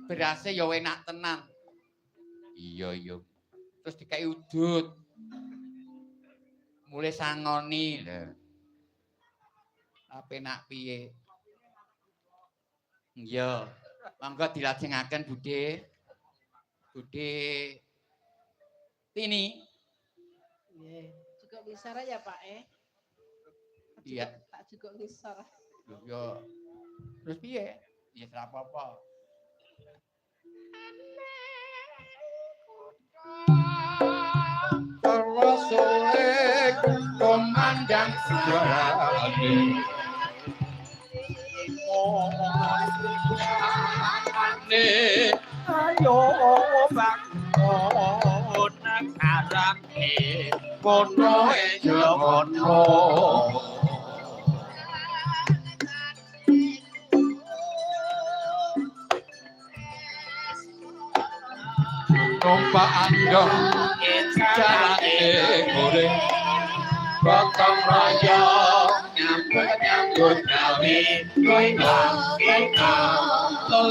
Berase ya enak tenan. Iya. Terus dikai udut. Mulai sangoni. Tapi nak piye? Iya. Monggo dilajengaken Budhe. Budhe Tini. Nggih. Cukup ngisor ya, Pak, Iya. Tak cukup ngisor. Yo. Terus piye? Ya ora apa-apa. Terwasole komandang sejarahane ayo bangun karane kono ejo kono numpak andong carane goreng bakal raya nyambut gawe kowe kita lo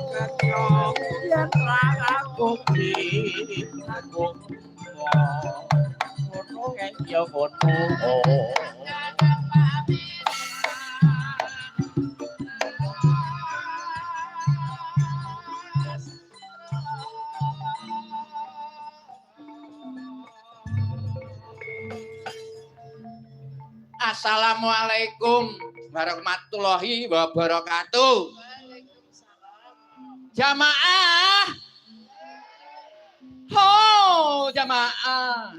Ketyo yen ra aku ki aku kono ejo kono Assalamualaikum warahmatullahi wabarakatuh. Jamaah. Ho, jamaah.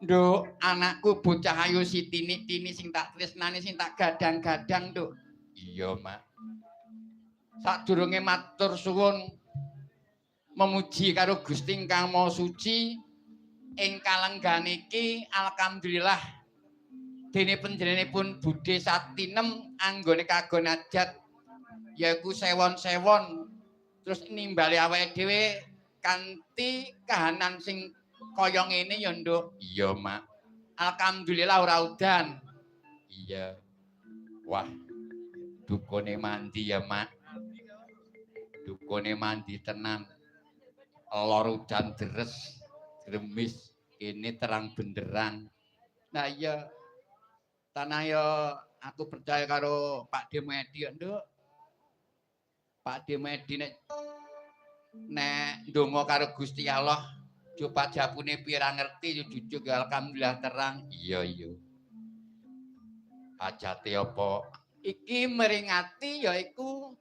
Nduk, anakku bocah ayu si Tini sing tak tresnani sing tak gadang-gadang, Nduk. Iya, Mak. Sadurunge matur suwun memuji karo Gusti Kang Maha Suci ing kalenggan iki alhamdulillah dene panjenenganipun Budhe Satinem anggone kagon ajat yaiku sewon-sewon terus nimbali awake dhewe kanthi kahanan sing kaya ngene ya Nduk. Iya, Mak. Alhamdulillah ora udan. Iya. Wah. Dukune mandi ya, Mak. Dukune mandi tenan. Lor udan deres, gremis, ini terang benderang. Nah iya, tanah ya aku percaya karo Pak Demedi ya, Nduk. Pak Demedi nek ndonga karo Gusti Allah, coba japune piye ra ngerti jujuk alhamdulillah terang. Iya. Ajate apa? Iki meringati yaiku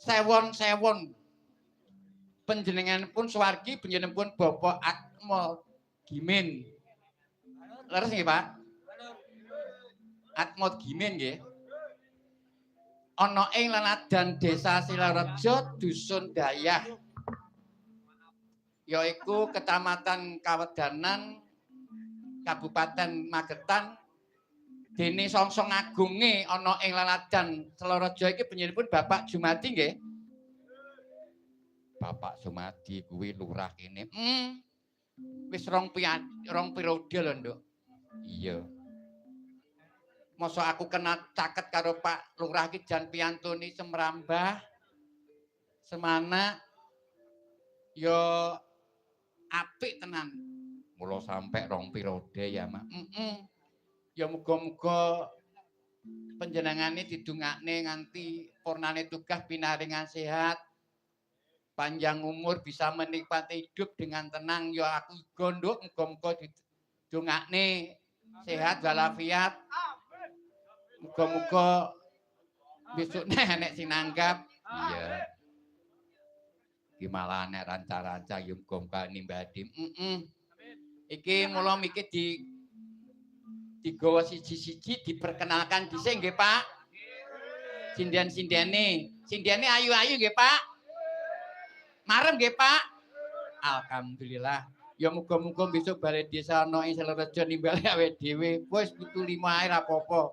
sewon-sewon. Panjenenganipun swargi panjenenganipun Bapak Atmo Gimin. Leres nggih, Pak? Atmo Gimin nggih. Ana ing lanadan Desa Silarejo Dusun Dayah. Yaiku Kecamatan Kawedanan Kabupaten Magetan. Dene Songsong Agunge ana ing lanadan Silarejo iki panjenenganipun Bapak Jumadi nggih. Bapak Sumadi kuwi lurah kene. Wis rong periode lho, Nduk. Iya. Masa aku kena caket karo Pak Lurah iki jan piantuni semrambah. Semana ya apik tenan. Mula sampe rong periode ya, Mak. Ya muga-muga panjenengane didongakne nganti purnane tugas pinaringan sehat. Panjang umur bisa menikmati hidup dengan tenang ya aku gondok muga-muga didongakne sehat walafiat muga-muga besok nek sing nanggap iya iki malah nek ranca-ranca ya muga-muga nimbadi iki mula mikir digawa siji-siji diperkenalkan dhisik nggih Pak sindian-sindiane ayu-ayu nggih Pak. Marem nggih Pak. Alhamdulillah. Ya muga-muga besok bali desa ana ing Silarejo nimbali awake dhewe. Wis 75 ae ra apa-apa.